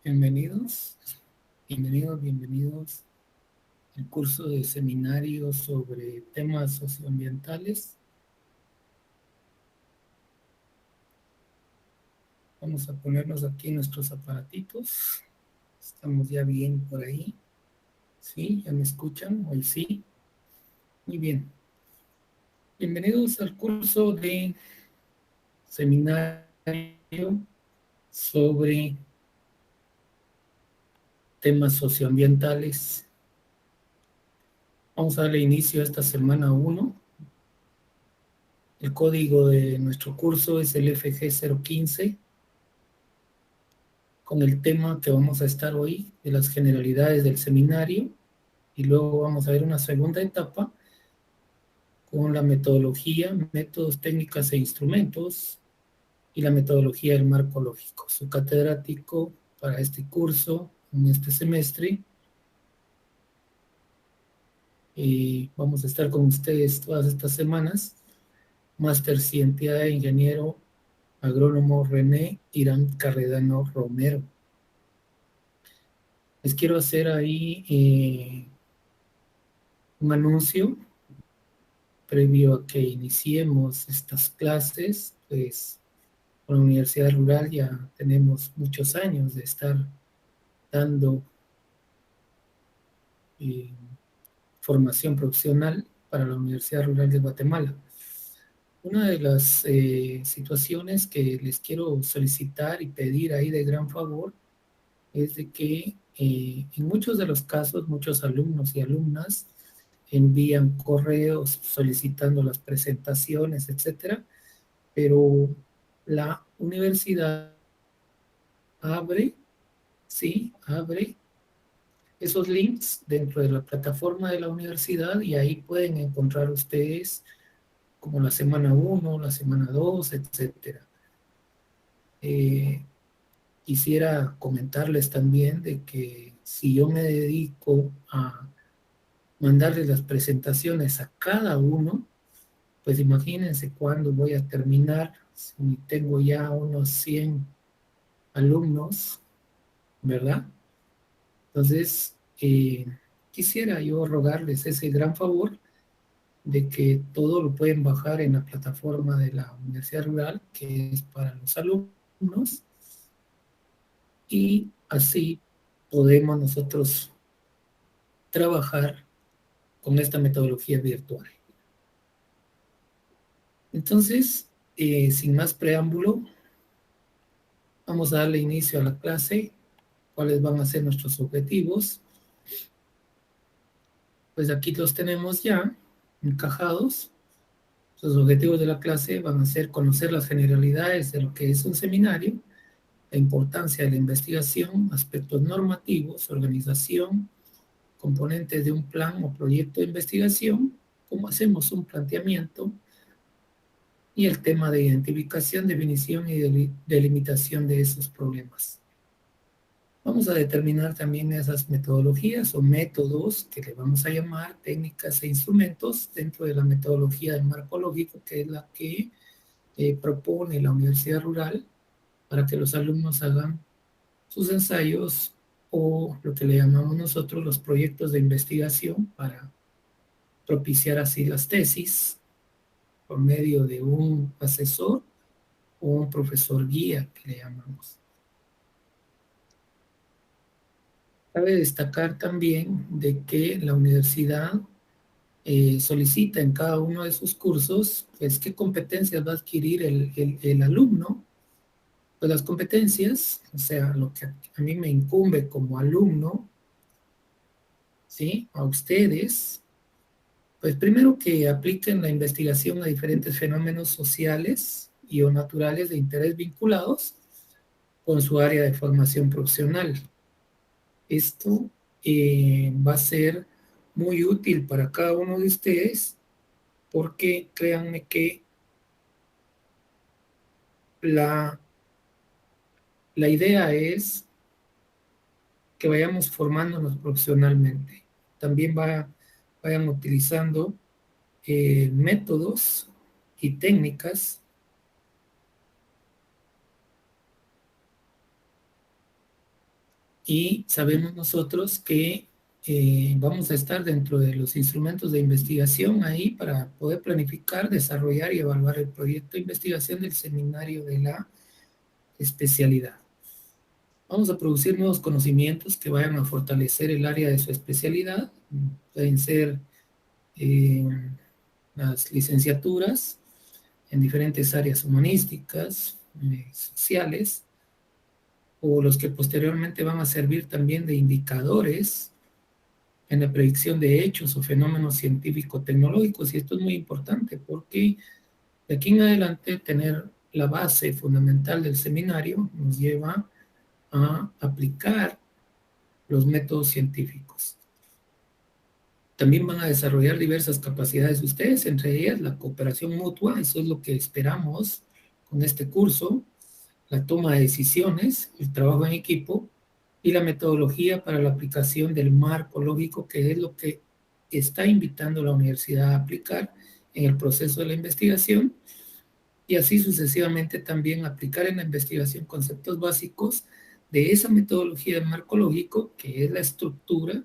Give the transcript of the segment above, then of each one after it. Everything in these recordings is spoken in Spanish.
Bienvenidos, bienvenidos al curso de seminario sobre temas socioambientales. Vamos a ponernos aquí nuestros aparatitos. Estamos ya bien por ahí. ¿Sí? ¿Ya me escuchan? Hoy sí. Muy bien. Bienvenidos al curso de seminario sobre temas socioambientales. Vamos a darle inicio a esta semana 1. El código de nuestro curso es el FG015, con el tema que vamos a estar hoy de las generalidades del seminario, y luego vamos a ver una segunda etapa con la metodología, métodos, técnicas e instrumentos y la metodología del marco lógico. Su catedrático para este curso, en este semestre, y vamos a estar con ustedes todas estas semanas, Máster Científico de Ingeniero Agrónomo René Irán Carredano Romero. Les quiero hacer ahí un anuncio previo a que iniciemos estas clases. Pues con la Universidad Rural ya tenemos muchos años de estar dando eh, formación profesional para la Universidad Rural de Guatemala. Una de las situaciones que les quiero solicitar y pedir ahí de gran favor es de que en muchos de los casos, muchos alumnos y alumnas envían correos solicitando las presentaciones, etcétera, pero la universidad abre, sí, abre esos links dentro de la plataforma de la universidad, y ahí pueden encontrar ustedes como la semana 1, la semana 2, etcétera. Eh, Quisiera comentarles también de que si yo me dedico a mandarles las presentaciones a cada uno, pues imagínense cuándo voy a terminar, si tengo ya unos 100 alumnos, ¿verdad? Entonces, quisiera yo rogarles ese gran favor de que todo lo pueden bajar en la plataforma de la Universidad Rural, que es para los alumnos, y así podemos nosotros trabajar con esta metodología virtual. Entonces, sin más preámbulo, vamos a darle inicio a la clase. ¿Cuáles van a ser nuestros objetivos? Pues aquí los tenemos ya encajados. Los objetivos de la clase van a ser conocer las generalidades de lo que es un seminario, la importancia de la investigación, aspectos normativos, organización, componentes de un plan o proyecto de investigación, cómo hacemos un planteamiento, y el tema de identificación, definición y delimitación de esos problemas. Vamos a determinar también esas metodologías o métodos que le vamos a llamar técnicas e instrumentos dentro de la metodología del marco lógico, que es la que propone la Universidad Rural para que los alumnos hagan sus ensayos, o lo que le llamamos nosotros los proyectos de investigación, para propiciar así las tesis por medio de un asesor o un profesor guía, que le llamamos. Cabe destacar también de que la universidad solicita en cada uno de sus cursos, pues, qué competencias va a adquirir el alumno. Pues las competencias, o sea, lo que a mí me incumbe como alumno, ¿sí? A ustedes, pues primero que apliquen la investigación a diferentes fenómenos sociales y o naturales de interés vinculados con su área de formación profesional. Esto va a ser muy útil para cada uno de ustedes, porque créanme que la, la idea es que vayamos formándonos profesionalmente. También vayan utilizando métodos y técnicas y sabemos nosotros que vamos a estar dentro de los instrumentos de investigación ahí para poder planificar, desarrollar y evaluar el proyecto de investigación del seminario de la especialidad. Vamos a producir nuevos conocimientos que vayan a fortalecer el área de su especialidad. Pueden ser eh, las licenciaturas en diferentes áreas humanísticas, sociales, o los que posteriormente van a servir también de indicadores en la predicción de hechos o fenómenos científico-tecnológicos. Y esto es muy importante porque de aquí en adelante tener la base fundamental del seminario nos lleva a aplicar los métodos científicos. También van a desarrollar diversas capacidades ustedes, entre ellas la cooperación mutua, eso es lo que esperamos con este curso, la toma de decisiones, el trabajo en equipo y la metodología para la aplicación del marco lógico, que es lo que está invitando a la universidad a aplicar en el proceso de la investigación, y así sucesivamente también aplicar en la investigación conceptos básicos de esa metodología del marco lógico, que es la estructura,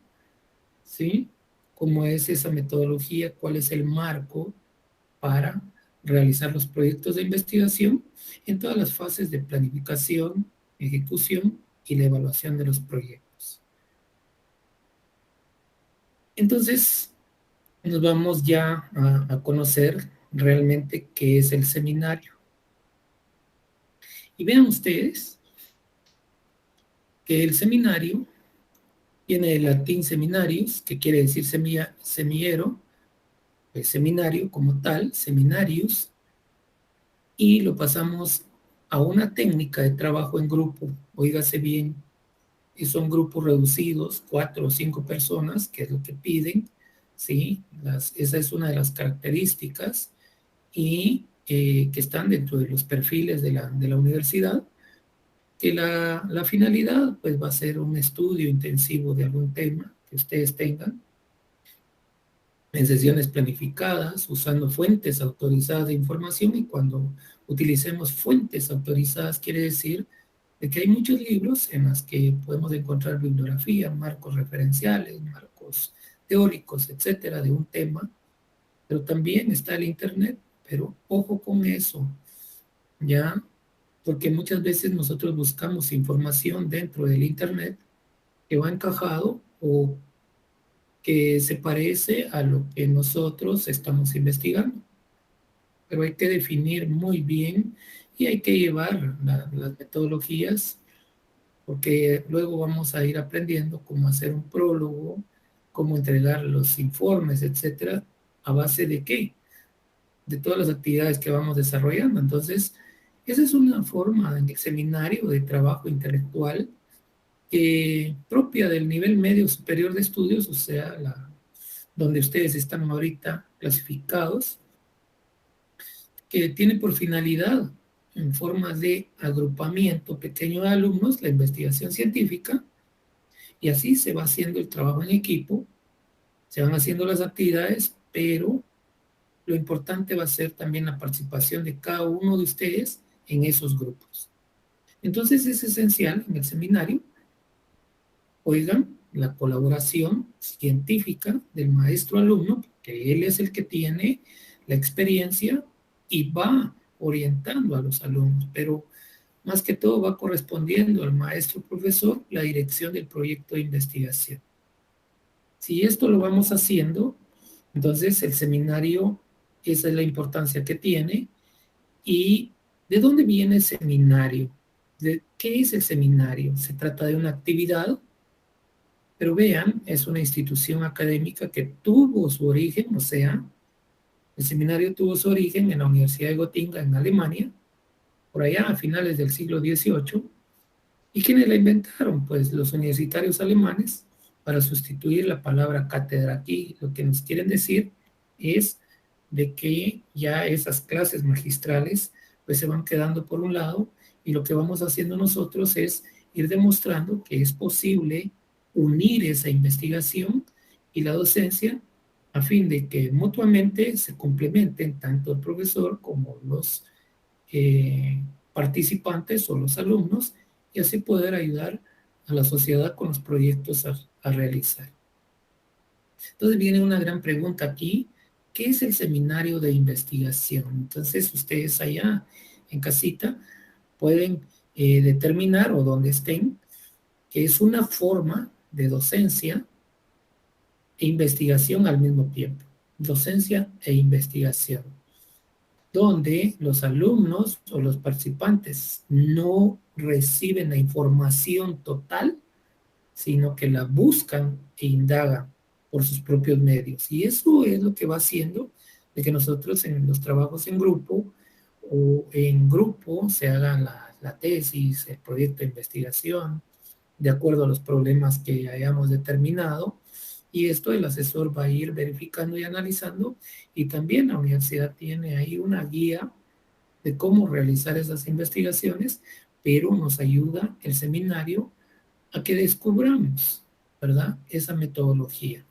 ¿sí? ¿Cómo es esa metodología? ¿Cuál es el marco para realizar los proyectos de investigación en todas las fases de planificación, ejecución y la evaluación de los proyectos? Entonces, nos vamos ya a conocer realmente qué es el seminario. Y vean ustedes que el seminario viene del latín seminarius, que quiere decir semillero, pues seminario como tal, seminarius, y lo pasamos a una técnica de trabajo en grupo. Óigase bien, y son grupos reducidos, 4 o 5 personas, que es lo que piden, ¿sí? Esa es una de las características y que están dentro de los perfiles de la universidad, que la finalidad pues va a ser un estudio intensivo de algún tema que ustedes tengan en sesiones planificadas, usando fuentes autorizadas de información. Y cuando utilicemos fuentes autorizadas quiere decir de que hay muchos libros en los que podemos encontrar bibliografía, marcos referenciales, marcos teóricos, etcétera, de un tema, pero también está el internet. Pero ojo con eso, ¿ya? Porque muchas veces nosotros buscamos información dentro del internet que va encajado o que se parece a lo que nosotros estamos investigando. Pero hay que definir muy bien y hay que llevar las metodologías, porque luego vamos a ir aprendiendo cómo hacer un prólogo, cómo entregar los informes, etcétera, a base de qué, de todas las actividades que vamos desarrollando. Entonces, esa es una forma en el seminario de trabajo intelectual propia del nivel medio superior de estudios, o sea, donde ustedes están ahorita clasificados, que tiene por finalidad, en forma de agrupamiento pequeño de alumnos, la investigación científica, y así se va haciendo el trabajo en equipo, se van haciendo las actividades, pero lo importante va a ser también la participación de cada uno de ustedes en esos grupos. Entonces es esencial en el seminario, oigan, la colaboración científica del maestro-alumno, que él es el que tiene la experiencia y va orientando a los alumnos, pero más que todo va correspondiendo al maestro-profesor la dirección del proyecto de investigación. Si esto lo vamos haciendo, entonces el seminario, esa es la importancia que tiene. ¿Y de dónde viene el seminario? ¿De qué es el seminario? Se trata de una actividad, pero vean, es una institución académica que tuvo su origen, o sea, el seminario tuvo su origen en la Universidad de Gotinga, en Alemania, por allá a finales del siglo XVIII. ¿Y quiénes la inventaron? Pues los universitarios alemanes, para sustituir la palabra cátedra. Aquí lo que nos quieren decir es de que ya esas clases magistrales pues se van quedando por un lado, y lo que vamos haciendo nosotros es ir demostrando que es posible unir esa investigación y la docencia a fin de que mutuamente se complementen tanto el profesor como los participantes o los alumnos, y así poder ayudar a la sociedad con los proyectos a realizar. Entonces viene una gran pregunta aquí, ¿qué es el seminario de investigación? Entonces ustedes allá en casita pueden determinar o donde estén que es una forma de docencia e investigación al mismo tiempo. Docencia e investigación, donde los alumnos o los participantes no reciben la información total, sino que la buscan e indagan por sus propios medios. Y eso es lo que va haciendo de que nosotros en los trabajos en grupo o en grupo se haga la tesis, el proyecto de investigación, de acuerdo a los problemas que hayamos determinado. Y esto el asesor va a ir verificando y analizando. Y también la universidad tiene ahí una guía de cómo realizar esas investigaciones, pero nos ayuda el seminario a que descubramos, ¿verdad? Esa metodología.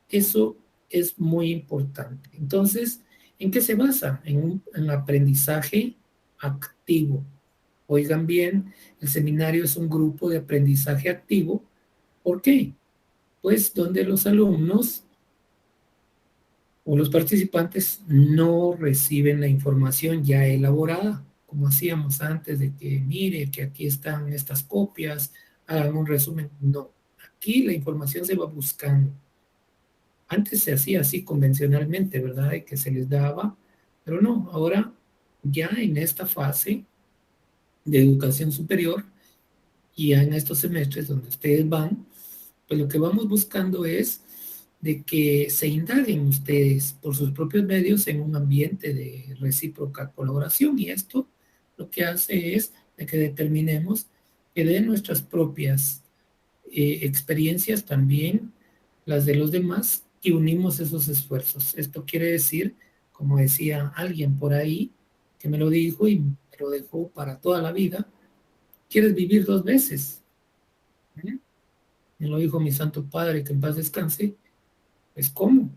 Eso es muy importante. Entonces, ¿en qué se basa? En aprendizaje activo. Oigan bien, el seminario es un grupo de aprendizaje activo. ¿Por qué? Pues donde los alumnos o los participantes no reciben la información ya elaborada, como hacíamos antes de que mire que aquí están estas copias, hagan un resumen. No, aquí la información se va buscando. Antes se hacía así convencionalmente, ¿verdad? De que se les daba, pero no, ahora ya en esta fase de educación superior y ya en estos semestres donde ustedes van, pues lo que vamos buscando es de que se indaguen ustedes por sus propios medios en un ambiente de recíproca colaboración y esto lo que hace es de que determinemos que de nuestras propias experiencias también las de los demás y unimos esos esfuerzos. Esto quiere decir, como decía alguien por ahí, que me lo dijo y me lo dejó para toda la vida, ¿quieres vivir dos veces? ¿Eh? Me lo dijo mi santo padre, que en paz descanse. Pues ¿cómo?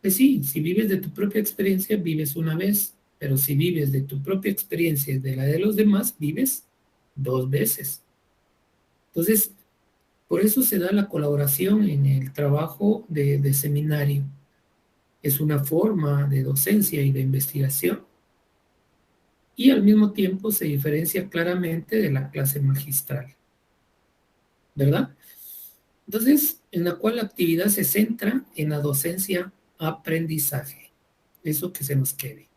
Pues sí, si vives de tu propia experiencia, vives una vez, pero si vives de tu propia experiencia y de la de los demás, vives dos veces. Entonces, por eso se da la colaboración en el trabajo de seminario. Es una forma de docencia y de investigación y al mismo tiempo se diferencia claramente de la clase magistral, ¿verdad? Entonces, en la cual la actividad se centra en la docencia-aprendizaje. Eso que se nos quede.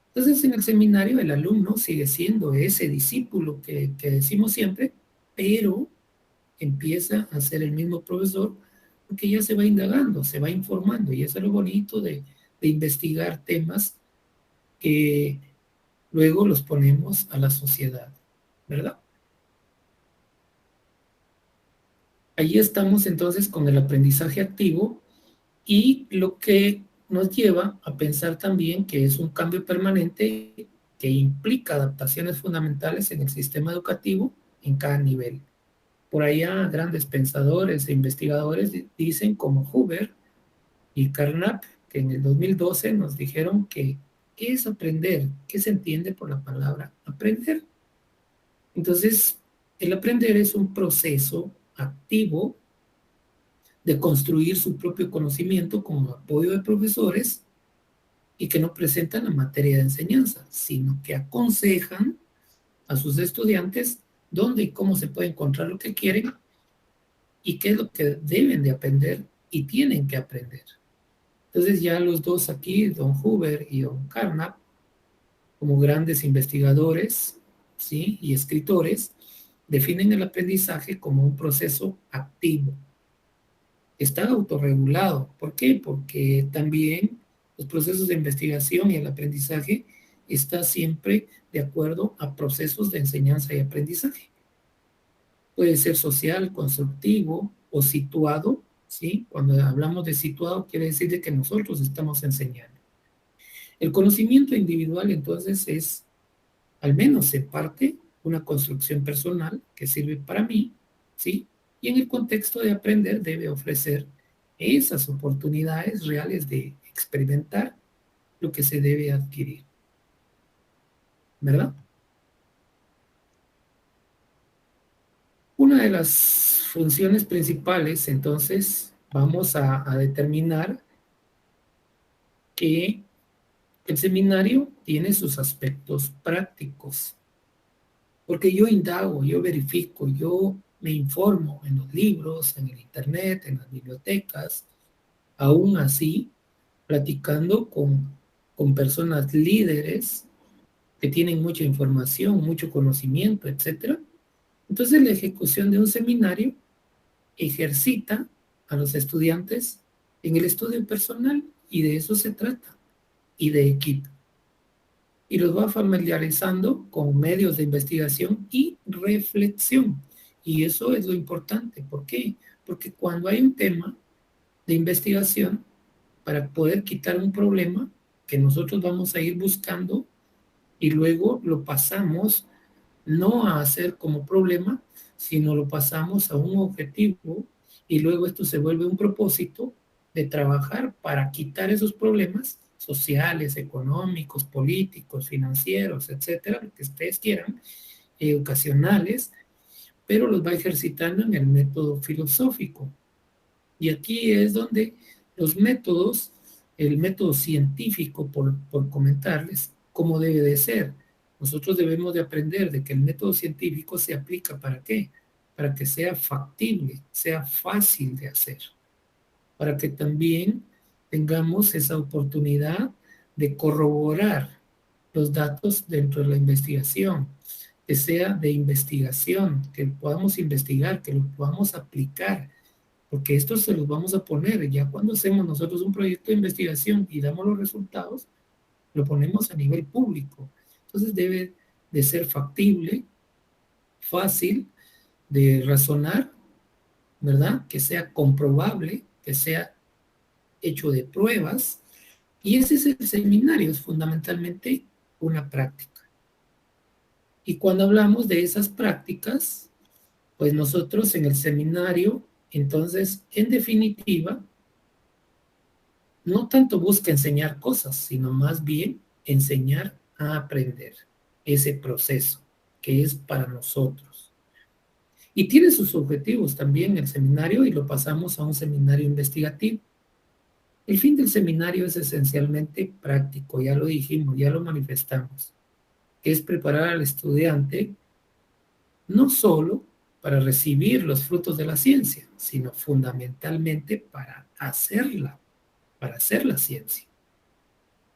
Entonces, en el seminario el alumno sigue siendo ese discípulo que decimos siempre, pero empieza a ser el mismo profesor porque ya se va indagando, se va informando y eso es lo bonito de investigar temas que luego los ponemos a la sociedad, ¿verdad? Allí estamos entonces con el aprendizaje activo y lo que nos lleva a pensar también que es un cambio permanente que implica adaptaciones fundamentales en el sistema educativo en cada nivel. Por allá grandes pensadores e investigadores dicen como Huber y Carnap, que en el 2012 nos dijeron que ¿qué es aprender? ¿Qué se entiende por la palabra aprender? Entonces, el aprender es un proceso activo de construir su propio conocimiento con apoyo de profesores y que no presentan la materia de enseñanza, sino que aconsejan a sus estudiantes dónde y cómo se puede encontrar lo que quieren y qué es lo que deben de aprender y tienen que aprender. Entonces ya los dos aquí, don Huber y don Carnap, como grandes investigadores, ¿sí? Y escritores, definen el aprendizaje como un proceso activo. Está autorregulado. ¿Por qué? Porque también los procesos de investigación y el aprendizaje está siempre de acuerdo a procesos de enseñanza y aprendizaje. Puede ser social, constructivo o situado, ¿sí? Cuando hablamos de situado quiere decir de que nosotros estamos enseñando. El conocimiento individual entonces es, al menos en parte, una construcción personal que sirve para mí, ¿sí? Y en el contexto de aprender debe ofrecer esas oportunidades reales de experimentar lo que se debe adquirir, ¿verdad? Una de las funciones principales, entonces, vamos a determinar que el seminario tiene sus aspectos prácticos, porque yo indago, yo verifico, yo me informo en los libros, en el internet, en las bibliotecas, aún así, platicando con personas líderes que tienen mucha información, mucho conocimiento, etcétera. Entonces, la ejecución de un seminario ejercita a los estudiantes en el estudio personal y de eso se trata, y de equipo. Y los va familiarizando con medios de investigación y reflexión. Y eso es lo importante. ¿Por qué? Porque cuando hay un tema de investigación, para poder quitar un problema que nosotros vamos a ir buscando y luego lo pasamos no a hacer como problema, sino lo pasamos a un objetivo y luego esto se vuelve un propósito de trabajar para quitar esos problemas sociales, económicos, políticos, financieros, etcétera, lo que ustedes quieran, ocasionales, pero los va ejercitando en el método filosófico. Y aquí es donde los métodos, el método científico, por comentarles, cómo debe de ser. Nosotros debemos de aprender de que el método científico se aplica ¿para qué? Para que sea factible, sea fácil de hacer, para que también tengamos esa oportunidad de corroborar los datos dentro de la investigación, que sea de investigación, que podamos investigar, que lo podamos aplicar, porque esto se los vamos a poner, ya cuando hacemos nosotros un proyecto de investigación y damos los resultados, lo ponemos a nivel público. Entonces debe de ser factible, fácil de razonar, ¿verdad? Que sea comprobable, que sea hecho de pruebas. Y ese es el seminario, es fundamentalmente una práctica. Y cuando hablamos de esas prácticas, pues nosotros en el seminario, entonces, en definitiva, no tanto busca enseñar cosas, sino más bien enseñar a aprender ese proceso que es para nosotros. Y tiene sus objetivos también el seminario y lo pasamos a un seminario investigativo. El fin del seminario es esencialmente práctico, ya lo dijimos, ya lo manifestamos, que es preparar al estudiante no solo para recibir los frutos de la ciencia, sino fundamentalmente para hacer la ciencia.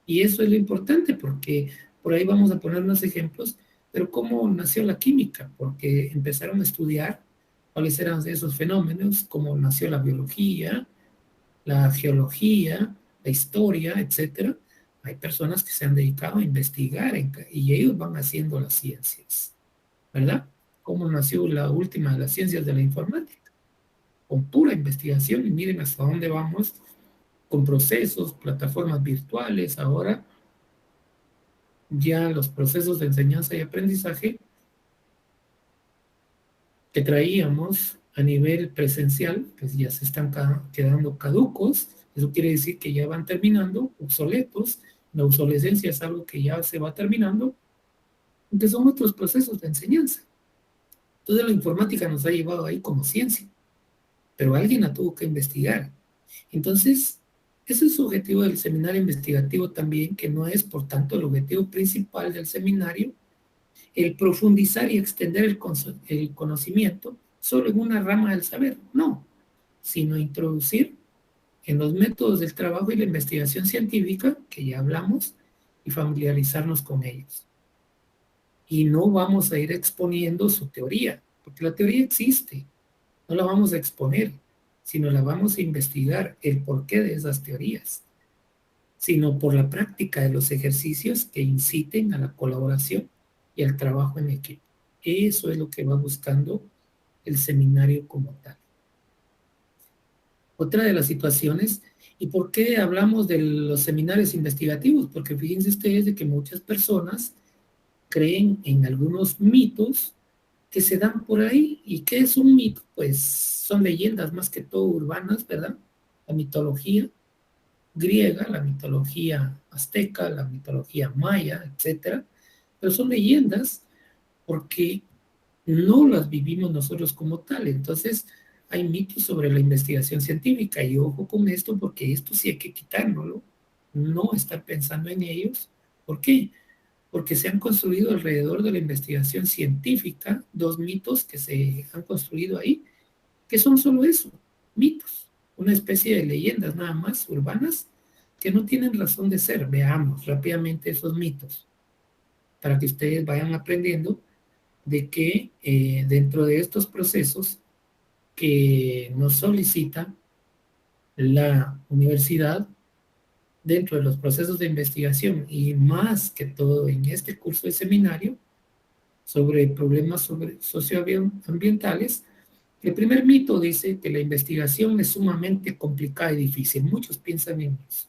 Y eso es lo importante porque por ahí vamos a poner unos ejemplos, pero cómo nació la química, porque empezaron a estudiar cuáles eran esos fenómenos, cómo nació la biología, la geología, la historia, etcétera. Hay personas que se han dedicado a investigar y ellos van haciendo las ciencias, ¿verdad? Cómo nació la última de las ciencias de la informática, con pura investigación y miren hasta dónde vamos con procesos, plataformas virtuales, ahora ya los procesos de enseñanza y aprendizaje que traíamos a nivel presencial, pues ya se están quedando caducos. Eso quiere decir que ya van terminando, obsoletos. La obsolescencia es algo que ya se va terminando, que son otros procesos de enseñanza. Entonces la informática nos ha llevado ahí como ciencia, pero alguien la tuvo que investigar. Entonces, ese es su objetivo del seminario investigativo también, que no es, por tanto, el objetivo principal del seminario, el profundizar y extender el conocimiento solo en una rama del saber, no, sino introducir en los métodos del trabajo y la investigación científica, que ya hablamos, y familiarizarnos con ellos. Y no vamos a ir exponiendo su teoría, porque la teoría existe, no la vamos a exponer, sino la vamos a investigar el porqué de esas teorías, sino por la práctica de los ejercicios que inciten a la colaboración y al trabajo en equipo. Eso es lo que va buscando el seminario como tal. Otra de las situaciones, ¿y por qué hablamos de los seminarios investigativos? Porque fíjense ustedes de que muchas personas creen en algunos mitos que se dan por ahí. ¿Y qué es un mito? Pues son leyendas más que todo urbanas, ¿verdad? La mitología griega, la mitología azteca, la mitología maya, etcétera, pero son leyendas porque no las vivimos nosotros como tal. Entonces, hay mitos sobre la investigación científica y ojo con esto porque esto sí hay que quitárnoslo, no estar pensando en ellos. ¿Por qué? Porque se han construido alrededor de la investigación científica dos mitos que se han construido ahí, que son solo eso, mitos, una especie de leyendas nada más urbanas que no tienen razón de ser. Veamos rápidamente esos mitos para que ustedes vayan aprendiendo de que dentro de estos procesos que nos solicita la universidad, dentro de los procesos de investigación y más que todo en este curso de seminario sobre problemas socioambientales, el primer mito dice que la investigación es sumamente complicada y difícil. Muchos piensan en eso,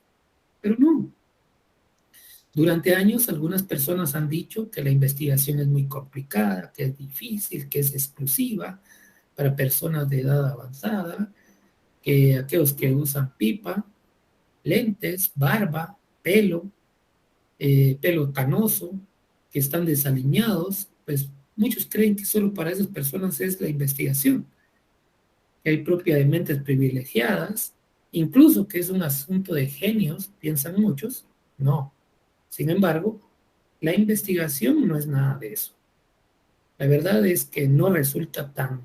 pero no. Durante años, algunas personas han dicho que la investigación es muy complicada, que es difícil, que es exclusiva para personas de edad avanzada, que aquellos que usan pipa, lentes, barba, pelo canoso, que están desaliñados, pues muchos creen que solo para esas personas es la investigación, que hay propia de mentes privilegiadas, incluso que es un asunto de genios, piensan muchos. No. Sin embargo, la investigación no es nada de eso. La verdad es que no resulta tan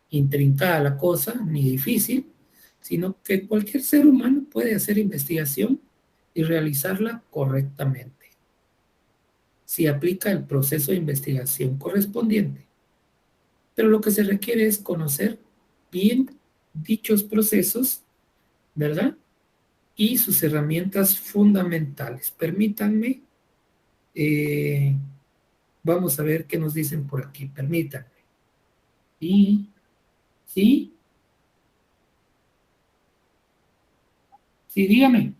intrincada la cosa, ni difícil, sino que cualquier ser humano puede hacer investigación y realizarla correctamente, si aplica el proceso de investigación correspondiente. Pero lo que se requiere es conocer bien dichos procesos, ¿verdad? Y sus herramientas fundamentales. Permítanme, eh, vamos a ver qué nos dicen por aquí, permítanme. Y, sí, sí, dígame.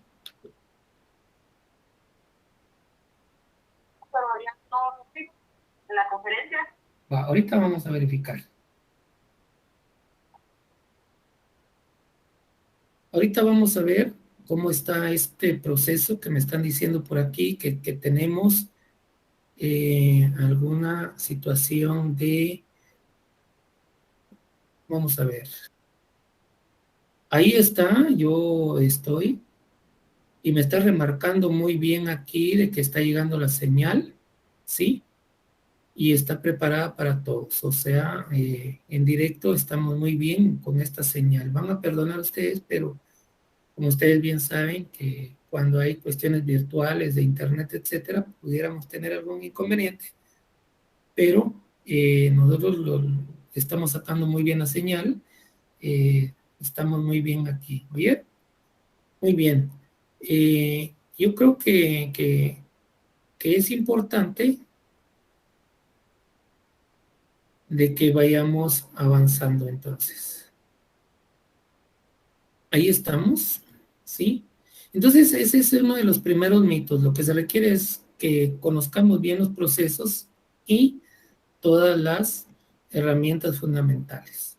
Todavía no en la conferencia. Va, ahorita vamos a verificar. Ahorita vamos a ver cómo está este proceso que me están diciendo por aquí, que tenemos alguna situación de, vamos a ver, ahí está, yo estoy, y me está remarcando muy bien aquí de que está llegando la señal, ¿sí? Y está preparada para todos, o sea, en directo estamos muy bien con esta señal. Van a perdonar ustedes, pero como ustedes bien saben que cuando hay cuestiones virtuales de internet, etcétera, pudiéramos tener algún inconveniente, pero nosotros estamos sacando muy bien la señal, estamos muy bien aquí. ¿Oye? Muy bien. Yo creo que es importante de que vayamos avanzando entonces. Ahí estamos, ¿sí? Entonces, ese es uno de los primeros mitos. Lo que se requiere es que conozcamos bien los procesos y todas las herramientas fundamentales.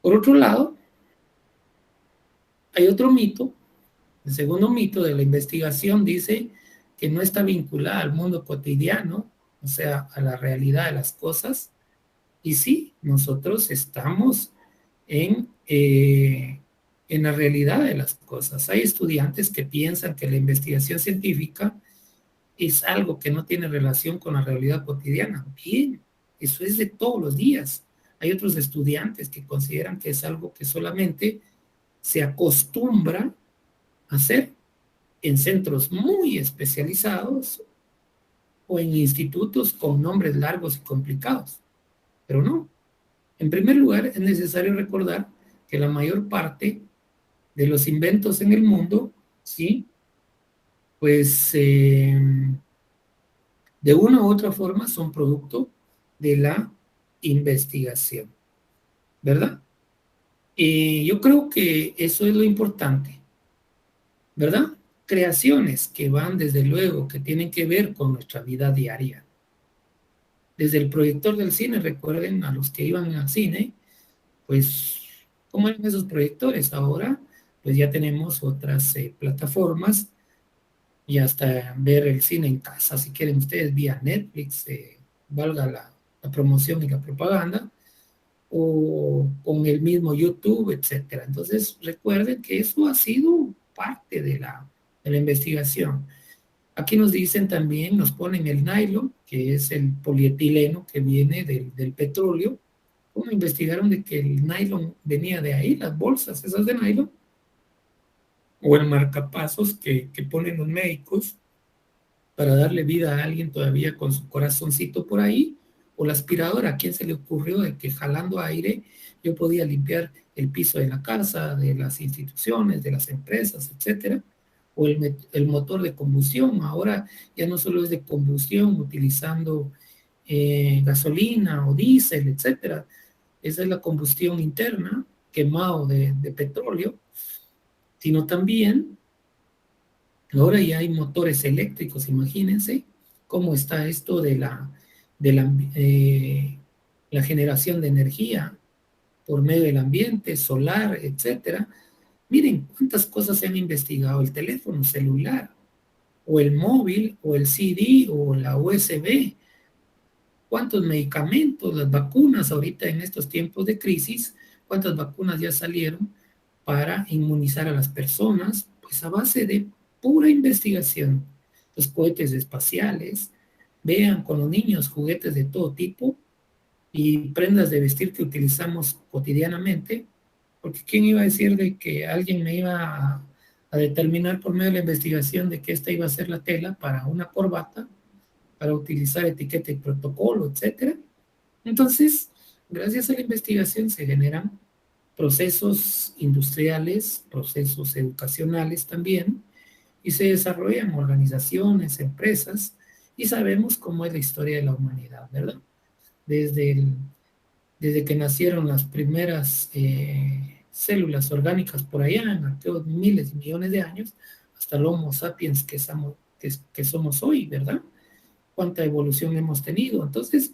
Por otro lado, hay otro mito. El segundo mito de la investigación dice que no está vinculada al mundo cotidiano, o sea, a la realidad de las cosas. Y sí, nosotros estamos en la realidad de las cosas. Hay estudiantes que piensan que la investigación científica es algo que no tiene relación con la realidad cotidiana. Bien, eso es de todos los días. Hay otros estudiantes que consideran que es algo que solamente se acostumbra a hacer en centros muy especializados o en institutos con nombres largos y complicados. Pero no. En primer lugar, es necesario recordar que la mayor parte de los inventos en el mundo, ¿sí? Pues de una u otra forma son producto de la investigación, ¿verdad? Y yo creo que eso es lo importante, ¿verdad? Creaciones que van desde luego, que tienen que ver con nuestra vida diaria. Desde el proyector del cine, recuerden a los que iban al cine, pues, ¿cómo eran esos proyectores? Ahora, pues ya tenemos otras plataformas y hasta ver el cine en casa, si quieren ustedes, vía Netflix, valga la la promoción y la propaganda, o con el mismo YouTube, etcétera. Entonces, recuerden que eso ha sido parte de la investigación. Aquí nos dicen también, nos ponen el nylon, que es el polietileno que viene del petróleo. ¿Cómo investigaron de que el nylon venía de ahí, las bolsas esas de nylon? O el marcapasos que ponen los médicos para darle vida a alguien todavía con su corazoncito por ahí, o la aspiradora, ¿a quién se le ocurrió de que jalando aire yo podía limpiar el piso de la casa, de las instituciones, de las empresas, etcétera? O el motor de combustión, ahora ya no solo es de combustión utilizando gasolina o diésel, etcétera. Esa es la combustión interna, quemado de petróleo, sino también ahora ya hay motores eléctricos, imagínense cómo está esto de la generación de energía por medio del ambiente, solar, etcétera. Miren cuántas cosas se han investigado, el teléfono celular, o el móvil, o el CD, o la USB, cuántos medicamentos, las vacunas ahorita en estos tiempos de crisis, cuántas vacunas ya salieron para inmunizar a las personas, pues a base de pura investigación. Los cohetes espaciales, vean con los niños juguetes de todo tipo y prendas de vestir que utilizamos cotidianamente, porque quién iba a decir de que alguien me iba a determinar por medio de la investigación de que esta iba a ser la tela para una corbata, para utilizar etiqueta y protocolo, etcétera. Entonces, gracias a la investigación se generan procesos industriales, procesos educacionales también, y se desarrollan organizaciones, empresas, y sabemos cómo es la historia de la humanidad, ¿verdad? Desde, desde que nacieron las primeras células orgánicas por allá, en aquellos miles y millones de años, hasta el Homo sapiens que somos hoy, ¿verdad? Cuánta evolución hemos tenido. Entonces,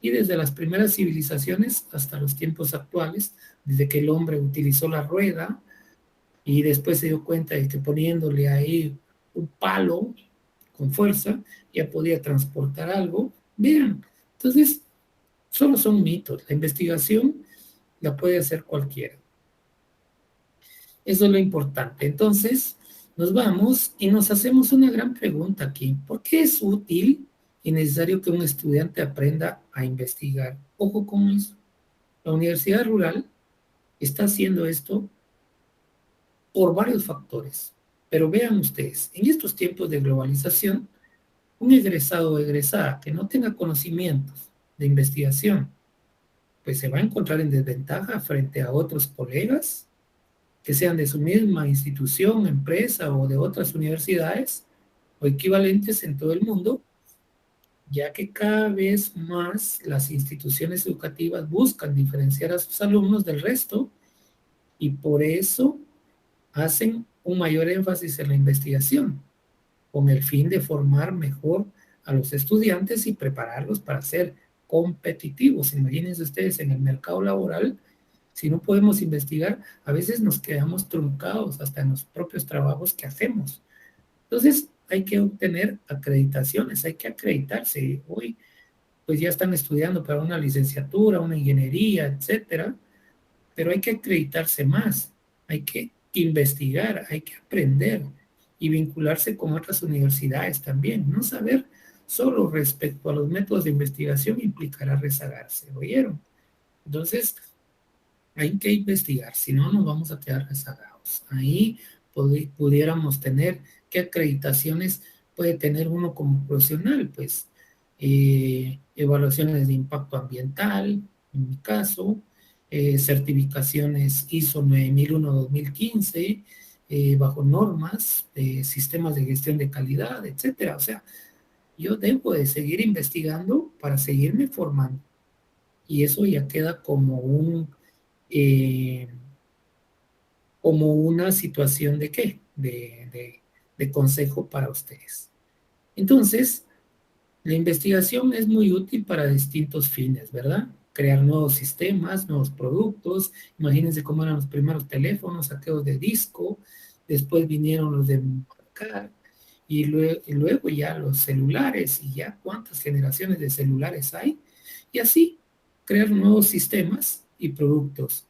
y desde las primeras civilizaciones hasta los tiempos actuales, desde que el hombre utilizó la rueda y después se dio cuenta de que poniéndole ahí un palo con fuerza ya podía transportar algo. Vean, entonces solo son mitos. La investigación la puede hacer cualquiera. Eso es lo importante. Entonces, nos vamos y nos hacemos una gran pregunta aquí. ¿Por qué es útil y necesario que un estudiante aprenda a investigar? Ojo con eso. La universidad rural está haciendo esto por varios factores. Pero vean ustedes, en estos tiempos de globalización, un egresado o egresada que no tenga conocimientos de investigación, pues se va a encontrar en desventaja frente a otros colegas que sean de su misma institución, empresa o de otras universidades o equivalentes en todo el mundo, ya que cada vez más las instituciones educativas buscan diferenciar a sus alumnos del resto y por eso hacen un mayor énfasis en la investigación, con el fin de formar mejor a los estudiantes y prepararlos para ser competitivos. Imagínense ustedes en el mercado laboral, si no podemos investigar, a veces nos quedamos truncados hasta en los propios trabajos que hacemos. Entonces, hay que obtener acreditaciones, hay que acreditarse. Hoy, pues ya están estudiando para una licenciatura, una ingeniería, etcétera, pero hay que acreditarse más, hay que investigar, hay que aprender y vincularse con otras universidades también. No saber solo respecto a los métodos de investigación implicará rezagarse, ¿oyeron? Entonces, hay que investigar, si no nos vamos a quedar rezagados. Ahí pudiéramos tener qué acreditaciones puede tener uno como profesional, pues evaluaciones de impacto ambiental, en mi caso, certificaciones ISO 9001-2015, bajo normas, sistemas de gestión de calidad, etcétera. O sea, yo debo de seguir investigando para seguirme formando. Y eso ya queda eh, como una situación de qué, de consejo para ustedes. Entonces, la investigación es muy útil para distintos fines, ¿verdad? Crear nuevos sistemas, nuevos productos. Imagínense cómo eran los primeros teléfonos, aquellos de disco, después vinieron los de marcar, y luego ya los celulares, y ya cuántas generaciones de celulares hay, y así crear nuevos sistemas y productos.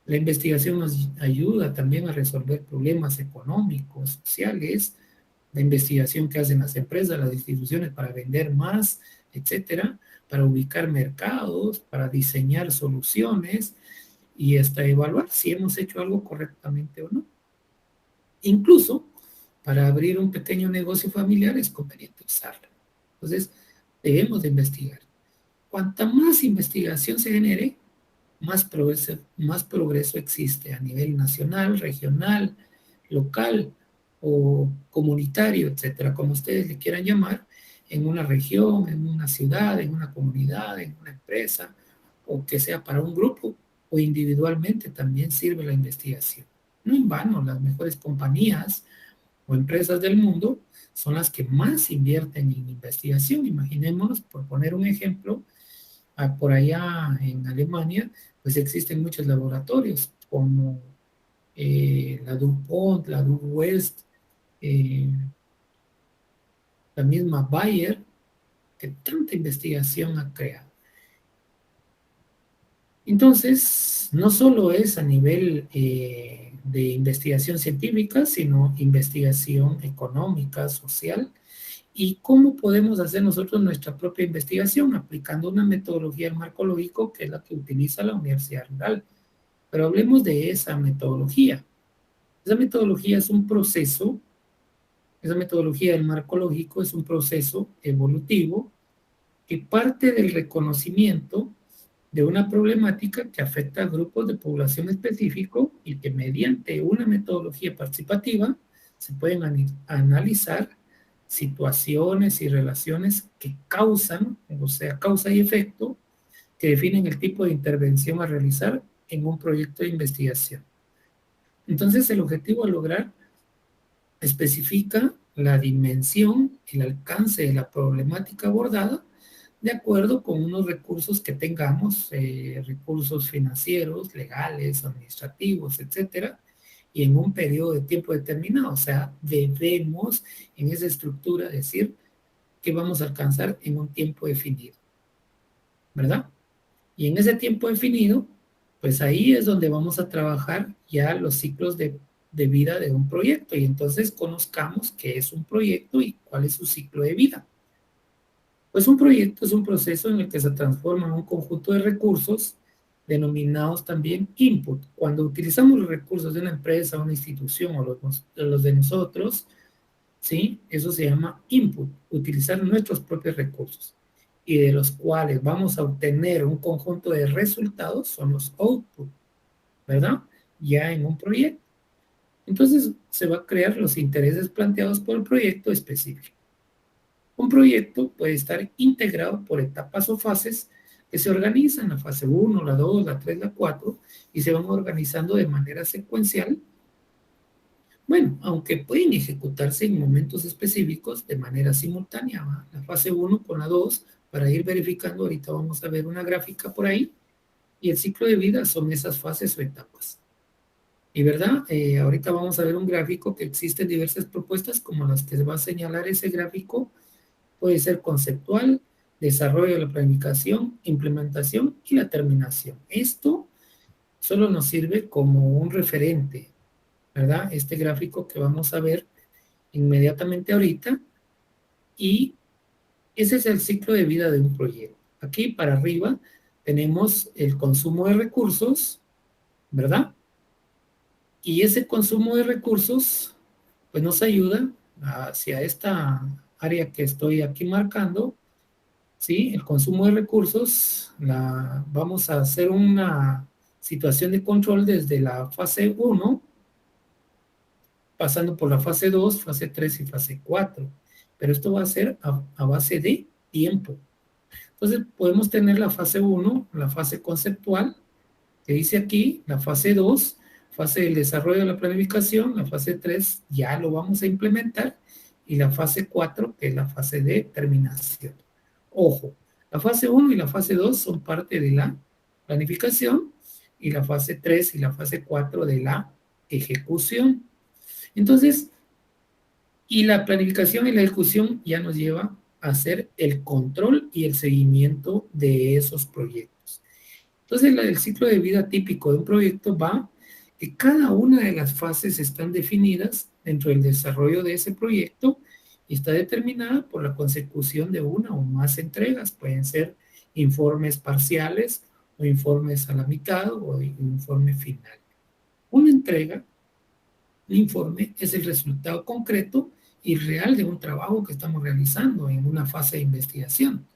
La investigación nos ayuda también a resolver problemas económicos, sociales, la investigación que hacen las empresas, las instituciones para vender más, etcétera, para ubicar mercados, para diseñar soluciones y hasta evaluar si hemos hecho algo correctamente o no. Incluso para abrir un pequeño negocio familiar es conveniente usarla. Entonces, debemos de investigar. Cuanta más investigación se genere, más progreso existe a nivel nacional, regional, local o comunitario, etcétera, como ustedes le quieran llamar, en una región, en una ciudad, en una comunidad, en una empresa, o que sea para un grupo o individualmente también sirve la investigación. No en vano, las mejores compañías o empresas del mundo son las que más invierten en investigación. Imaginémonos, por poner un ejemplo, por allá en Alemania, pues existen muchos laboratorios como la DuPont, la DuWest, eh, la misma Bayer, que tanta investigación ha creado. Entonces, no solo es a nivel de investigación científica, sino investigación económica, social, y cómo podemos hacer nosotros nuestra propia investigación aplicando una metodología del marco lógico que es la que utiliza la Universidad Rural. Pero hablemos de esa metodología. Esa metodología es un proceso, esa metodología del marco lógico es un proceso evolutivo que parte del reconocimiento de una problemática que afecta a grupos de población específico y que mediante una metodología participativa se pueden analizar situaciones y relaciones que causan, o sea, causa y efecto, que definen el tipo de intervención a realizar en un proyecto de investigación. Entonces, el objetivo a lograr especifica la dimensión, el alcance de la problemática abordada, de acuerdo con unos recursos que tengamos, recursos financieros, legales, administrativos, etcétera, y en un periodo de tiempo determinado. O sea, debemos en esa estructura decir que vamos a alcanzar en un tiempo definido, ¿verdad? Y en ese tiempo definido, pues ahí es donde vamos a trabajar ya los ciclos de vida de un proyecto y entonces conozcamos qué es un proyecto y cuál es su ciclo de vida. Pues un proyecto es un proceso en el que se transforma un conjunto de recursos denominados también input. Cuando utilizamos los recursos de una empresa, una institución o los de nosotros, ¿sí? Eso se llama input, utilizar nuestros propios recursos y de los cuales vamos a obtener un conjunto de resultados, son los output, ¿verdad? Ya en un proyecto. Entonces se va a crear los intereses planteados por el proyecto específico. Un proyecto puede estar integrado por etapas o fases que se organizan, la fase 1, la 2, la 3, la 4, y se van organizando de manera secuencial. Bueno, aunque pueden ejecutarse en momentos específicos de manera simultánea, ¿va? La fase 1 con la 2, para ir verificando, ahorita vamos a ver una gráfica por ahí, y el ciclo de vida son esas fases o etapas. Y verdad, ahorita vamos a ver un gráfico que existen diversas propuestas como las que se va a señalar ese gráfico, puede ser conceptual, desarrollo de la planificación, implementación y la terminación. Esto solo nos sirve como un referente, ¿verdad? Este gráfico que vamos a ver inmediatamente ahorita, y ese es el ciclo de vida de un proyecto. Aquí para arriba tenemos el consumo de recursos, ¿verdad? Y ese consumo de recursos pues nos ayuda hacia esta área que estoy aquí marcando, ¿sí? El consumo de recursos, vamos a hacer una situación de control desde la fase 1 pasando por la fase 2, fase 3 y fase 4. Pero esto va a ser a base de tiempo. Entonces podemos tener la fase 1, la fase conceptual, que dice aquí, la fase 2, fase del desarrollo de la planificación, la fase 3 ya lo vamos a implementar, y la fase 4, que es la fase de terminación. Ojo, la fase 1 y la fase 2 son parte de la planificación, y la fase 3 y la fase 4 de la ejecución. Entonces, y la planificación y la ejecución ya nos lleva hacer el control y el seguimiento de esos proyectos. Entonces, el ciclo de vida típico de un proyecto va que cada una de las fases están definidas dentro del desarrollo de ese proyecto y está determinada por la consecución de una o más entregas. Pueden ser informes parciales o informes a la mitad o informe final. Una entrega, un informe, es el resultado concreto y real de un trabajo que estamos realizando en una fase de investigación.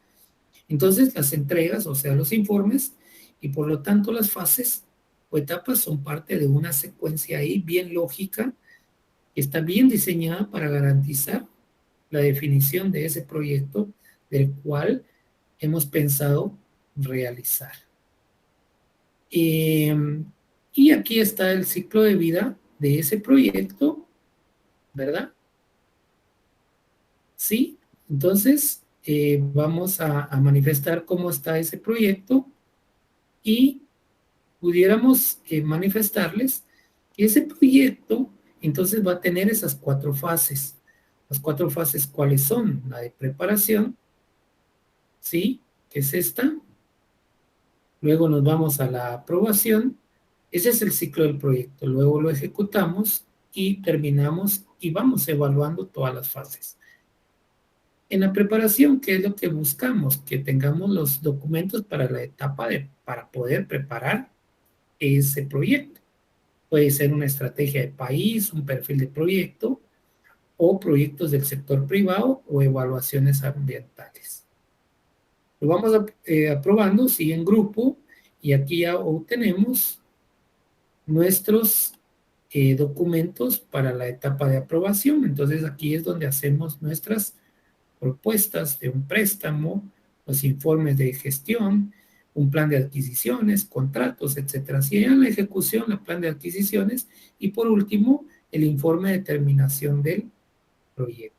Entonces, las entregas, o sea, los informes, y por lo tanto las fases o etapas son parte de una secuencia ahí bien lógica, que está bien diseñada para garantizar la definición de ese proyecto del cual hemos pensado realizar. Y aquí está el ciclo de vida de ese proyecto, ¿verdad? Sí, entonces vamos a manifestar cómo está ese proyecto y pudiéramos manifestarles que ese proyecto entonces va a tener esas 4 fases. Las 4 fases, ¿cuáles son? La de preparación, ¿sí? Que es esta. Luego nos vamos a la aprobación. Ese es el ciclo del proyecto. Luego lo ejecutamos y terminamos y vamos evaluando todas las fases. En la preparación, ¿qué es lo que buscamos? Que tengamos los documentos para la etapa para poder preparar ese proyecto. Puede ser una estrategia de país, un perfil de proyecto o proyectos del sector privado o evaluaciones ambientales. Lo vamos aprobando, sí, en grupo, y aquí ya obtenemos nuestros documentos para la etapa de aprobación. Entonces aquí es donde hacemos nuestras propuestas de un préstamo, los informes de gestión, un plan de adquisiciones, contratos, etcétera. Si hay en la ejecución, el plan de adquisiciones y por último, el informe de terminación del proyecto.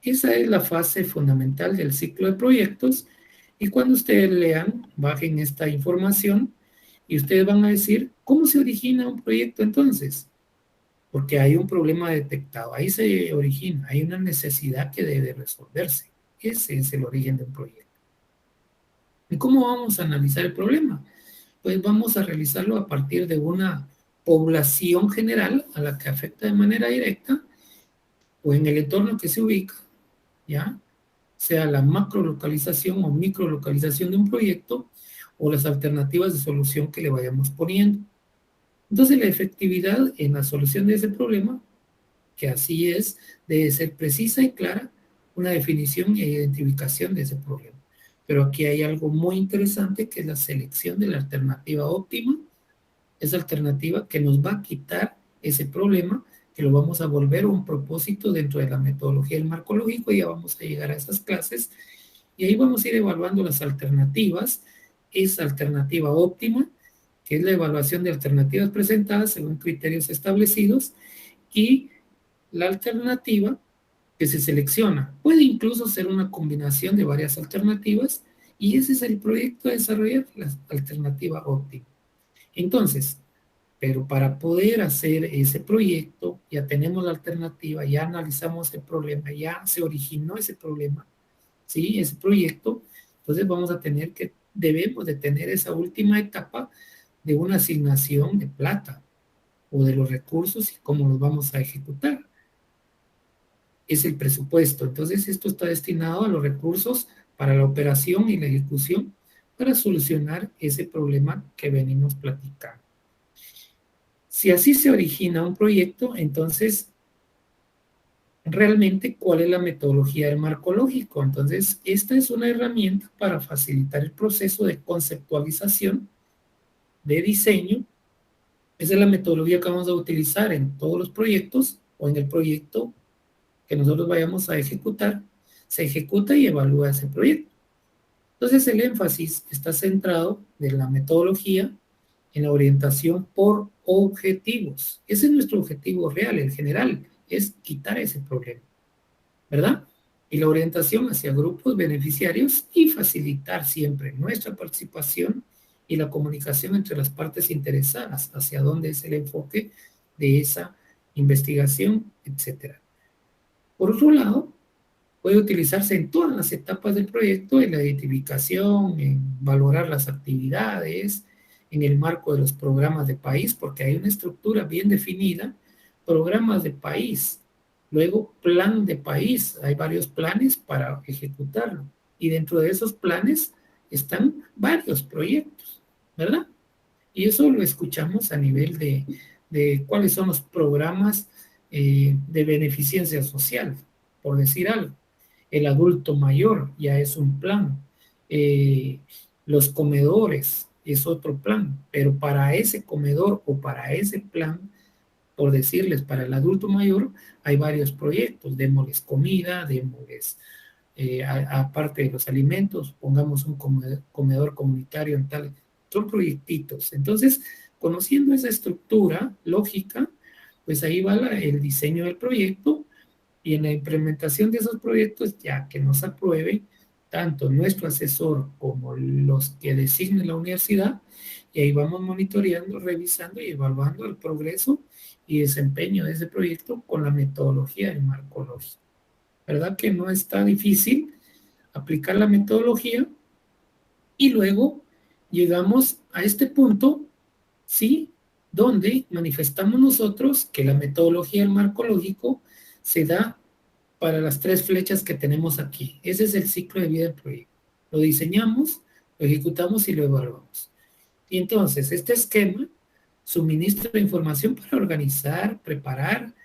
Esa es la fase fundamental del ciclo de proyectos y cuando ustedes lean, bajen esta información y ustedes van a decir, ¿cómo se origina un proyecto entonces? Porque hay un problema detectado, ahí se origina, hay una necesidad que debe resolverse. Ese es el origen de un proyecto. ¿Y cómo vamos a analizar el problema? Pues vamos a realizarlo a partir de una población general a la que afecta de manera directa o en el entorno que se ubica, ¿ya? Sea la macrolocalización o microlocalización de un proyecto o las alternativas de solución que le vayamos poniendo. Entonces, la efectividad en la solución de ese problema, que así es, debe ser precisa y clara, una definición e identificación de ese problema. Pero aquí hay algo muy interesante que es la selección de la alternativa óptima, esa alternativa que nos va a quitar ese problema, que lo vamos a volver un propósito dentro de la metodología del marco lógico, y ya vamos a llegar a esas clases, y ahí vamos a ir evaluando las alternativas, esa alternativa óptima, que es la evaluación de alternativas presentadas según criterios establecidos, y la alternativa que se selecciona. Puede incluso ser una combinación de varias alternativas y ese es el proyecto de desarrollar la alternativa óptima. Entonces, pero para poder hacer ese proyecto, ya tenemos la alternativa, ya analizamos el problema, ya se originó ese problema, ¿sí? Ese proyecto, entonces vamos a tener que, debemos de tener esa última etapa de una asignación de plata o de los recursos y cómo los vamos a ejecutar. Es el presupuesto. Entonces, esto está destinado a los recursos para la operación y la ejecución para solucionar ese problema que venimos platicando. Si así se origina un proyecto, entonces, realmente, ¿cuál es la metodología del marco lógico? Entonces, esta es una herramienta para facilitar el proceso de conceptualización, de diseño. Esa es la metodología que vamos a utilizar en todos los proyectos o en el proyecto que nosotros vayamos a ejecutar. Se ejecuta y evalúa ese proyecto. Entonces, el énfasis está centrado en la metodología, en la orientación por objetivos. Ese es nuestro objetivo real, el general, es quitar ese problema, ¿verdad? Y la orientación hacia grupos beneficiarios y facilitar siempre nuestra participación y la comunicación entre las partes interesadas, hacia dónde es el enfoque de esa investigación, etcétera. Por otro lado, puede utilizarse en todas las etapas del proyecto, en la identificación, en valorar las actividades, en el marco de los programas de país, porque hay una estructura bien definida, programas de país, luego plan de país, hay varios planes para ejecutarlo, y dentro de esos planes están varios proyectos, ¿verdad? Y eso lo escuchamos a nivel de cuáles son los programas de beneficencia social, por decir algo. El adulto mayor ya es un plan. Eh, los comedores es otro plan, pero para ese comedor o para ese plan, por decirles, para el adulto mayor, hay varios proyectos. Démosles comida, démosles aparte de los alimentos, pongamos un comedor comunitario en tal, son proyectitos. Entonces, conociendo esa estructura lógica, pues ahí va el diseño del proyecto y en la implementación de esos proyectos, ya que nos apruebe tanto nuestro asesor como los que designe la universidad, y ahí vamos monitoreando, revisando y evaluando el progreso y desempeño de ese proyecto con la metodología del marco lógico. ¿Verdad que no está difícil aplicar la metodología? Y luego llegamos a este punto, ¿sí? Donde manifestamos nosotros que la metodología del marco lógico se da para las tres flechas que tenemos aquí. Ese es el ciclo de vida del proyecto. Lo diseñamos, lo ejecutamos y lo evaluamos. Y entonces, este esquema suministra información para organizar, preparar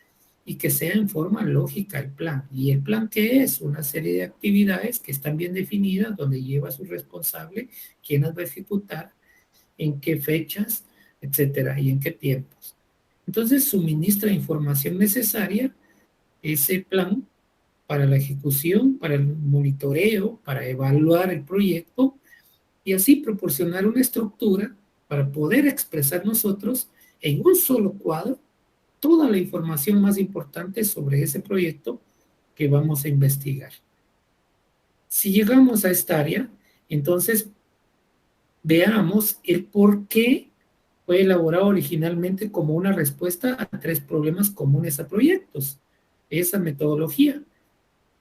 y que sea en forma lógica el plan. ¿Y el plan qué es? Una serie de actividades que están bien definidas, donde lleva su responsable, quién las va a ejecutar, en qué fechas, etcétera, y en qué tiempos. Entonces, suministra información necesaria ese plan para la ejecución, para el monitoreo, para evaluar el proyecto y así proporcionar una estructura para poder expresar nosotros en un solo cuadro toda la información más importante sobre ese proyecto que vamos a investigar. Si llegamos a esta área, entonces veamos el por qué fue elaborado originalmente como una respuesta a tres problemas comunes a proyectos. Esa metodología.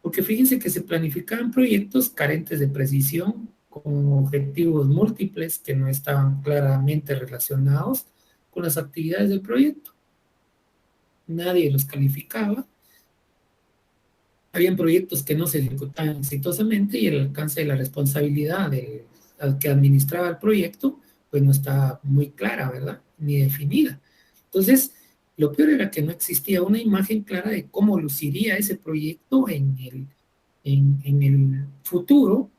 Porque fíjense que se planificaban proyectos carentes de precisión, con objetivos múltiples que no estaban claramente relacionados con las actividades del proyecto. Nadie los calificaba. Habían proyectos que no se ejecutaban exitosamente y el alcance de la responsabilidad al que administraba el proyecto, pues no estaba muy clara, ¿verdad? Ni definida. Entonces, lo peor era que no existía una imagen clara de cómo luciría ese proyecto en el futuro,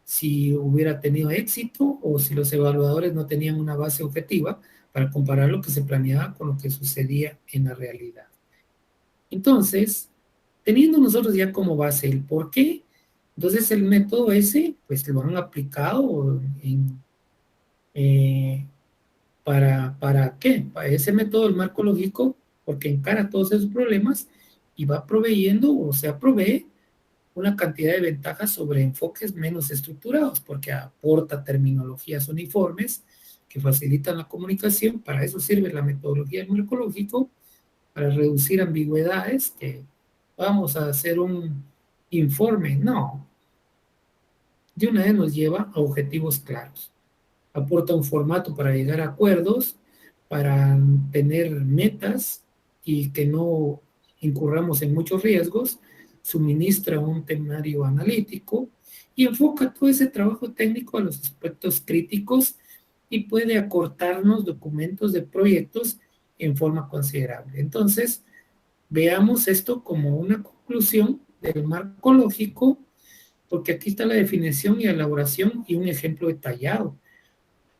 si hubiera tenido éxito o si los evaluadores no tenían una base objetiva para comparar lo que se planeaba con lo que sucedía en la realidad. Entonces, teniendo nosotros ya como base el por qué, entonces el método ese, pues lo han aplicado eh, ¿para qué? Para ese método, el marco lógico, porque encara todos esos problemas y va proveyendo o sea, provee una cantidad de ventajas sobre enfoques menos estructurados, porque aporta terminologías uniformes que facilitan la comunicación. Para eso sirve la metodología del marco lógico, para reducir ambigüedades, que vamos a hacer un informe. No, de una vez nos lleva a objetivos claros. Aporta un formato para llegar a acuerdos, para tener metas y que no incurramos en muchos riesgos, suministra un temario analítico y enfoca todo ese trabajo técnico a los aspectos críticos y puede acortarnos documentos de proyectos en forma considerable. Entonces, veamos esto como una conclusión del marco lógico, porque aquí está la definición y elaboración y un ejemplo detallado.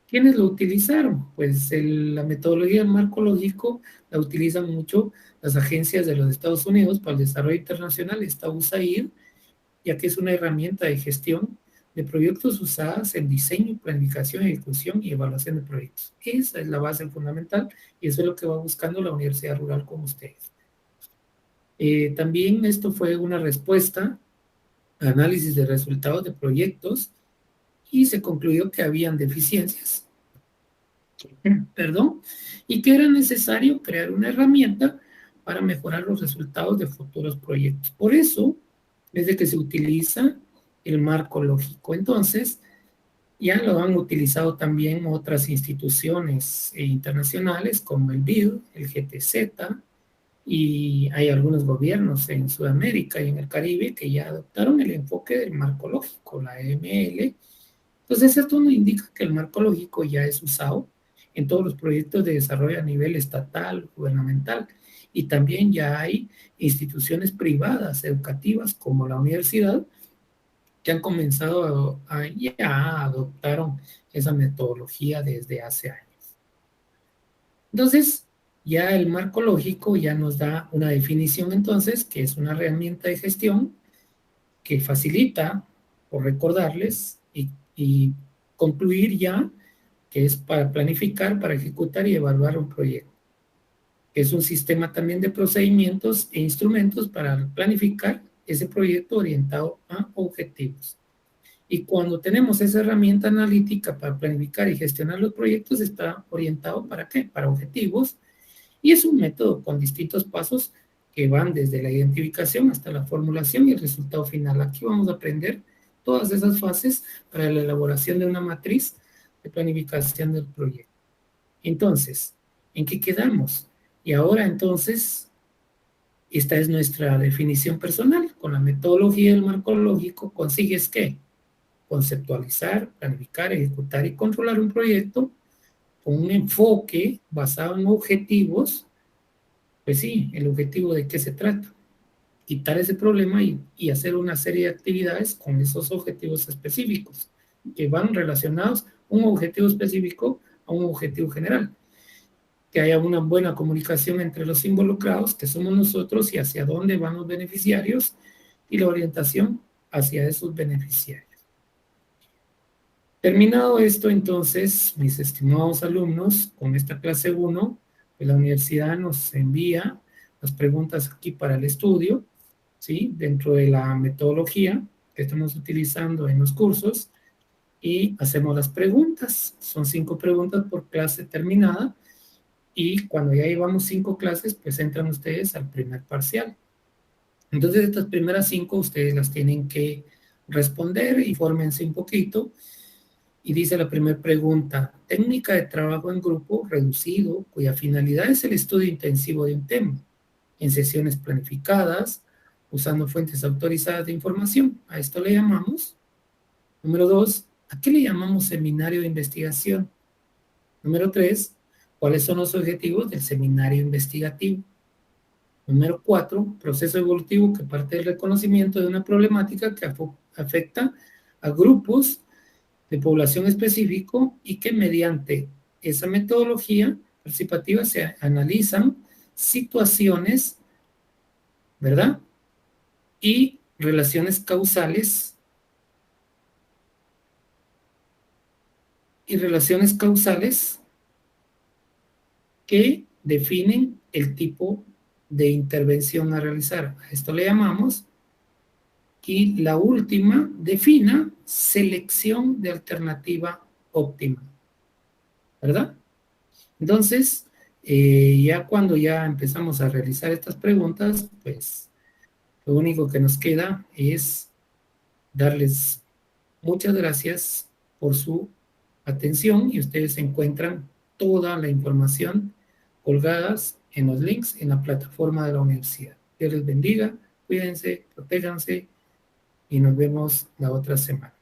¿Quiénes lo utilizaron? Pues la metodología del marco lógico la utilizan mucho las agencias de los Estados Unidos para el desarrollo internacional, está USAID, ya que es una herramienta de gestión de proyectos usadas en diseño, planificación, ejecución y evaluación de proyectos. Esa es la base fundamental y eso es lo que va buscando la Universidad Rural con ustedes. También esto fue una respuesta a análisis de resultados de proyectos y se concluyó que habían deficiencias, perdón, y que era necesario crear una herramienta para mejorar los resultados de futuros proyectos. Por eso, desde que se utiliza el marco lógico. Entonces, ya lo han utilizado también otras instituciones internacionales como el BID, el GTZ, y hay algunos gobiernos en Sudamérica y en el Caribe que ya adoptaron el enfoque del marco lógico, la EML. Entonces, esto nos indica que el marco lógico ya es usado en todos los proyectos de desarrollo a nivel estatal, gubernamental, y también ya hay instituciones privadas educativas como la universidad que han comenzado ya adoptaron esa metodología desde hace años. Entonces, ya el marco lógico ya nos da una definición entonces, que es una herramienta de gestión que facilita, por recordarles, y concluir ya, que es para planificar, para ejecutar y evaluar un proyecto. Es un sistema también de procedimientos e instrumentos para planificar ese proyecto orientado a objetivos. Y cuando tenemos esa herramienta analítica para planificar y gestionar los proyectos, está orientado ¿para qué? Para objetivos. Y es un método con distintos pasos que van desde la identificación hasta la formulación y el resultado final. Aquí vamos a aprender todas esas fases para la elaboración de una matriz de planificación del proyecto. Entonces, ¿en qué quedamos? Y ahora entonces, esta es nuestra definición personal. Con la metodología del marco lógico, ¿consigues qué? Conceptualizar, planificar, ejecutar y controlar un proyecto con un enfoque basado en objetivos. Pues sí, el objetivo de qué se trata. Quitar ese problema y hacer una serie de actividades con esos objetivos específicos que van relacionados un objetivo específico a un objetivo general. Que haya una buena comunicación entre los involucrados, que somos nosotros, y hacia dónde van los beneficiarios y la orientación hacia esos beneficiarios. Terminado esto, entonces, mis estimados alumnos, con esta clase 1, pues la universidad nos envía las preguntas aquí para el estudio, ¿sí? Dentro de la metodología que estamos utilizando en los cursos, y hacemos las preguntas. Son 5 preguntas por clase terminada, y cuando ya llevamos 5 clases, pues entran ustedes al primer parcial. Entonces, estas primeras 5 ustedes las tienen que responder, infórmense un poquito. Y dice la primera pregunta: técnica de trabajo en grupo reducido, cuya finalidad es el estudio intensivo de un tema, en sesiones planificadas, usando fuentes autorizadas de información. A esto le llamamos. Número 2, ¿a qué le llamamos seminario de investigación? Número 3, ¿cuáles son los objetivos del seminario investigativo? Número 4, proceso evolutivo que parte del reconocimiento de una problemática que afecta a grupos de población específico y que mediante esa metodología participativa se analizan situaciones, ¿verdad? Y relaciones causales que definen el tipo de intervención a realizar. A esto le llamamos. Y la última, defina selección de alternativa óptima, ¿verdad? Entonces, ya cuando ya empezamos a realizar estas preguntas, pues lo único que nos queda es darles muchas gracias por su atención, y ustedes encuentran toda la información colgadas en los links en la plataforma de la universidad. Dios les bendiga, cuídense, protéjanse y nos vemos la otra semana.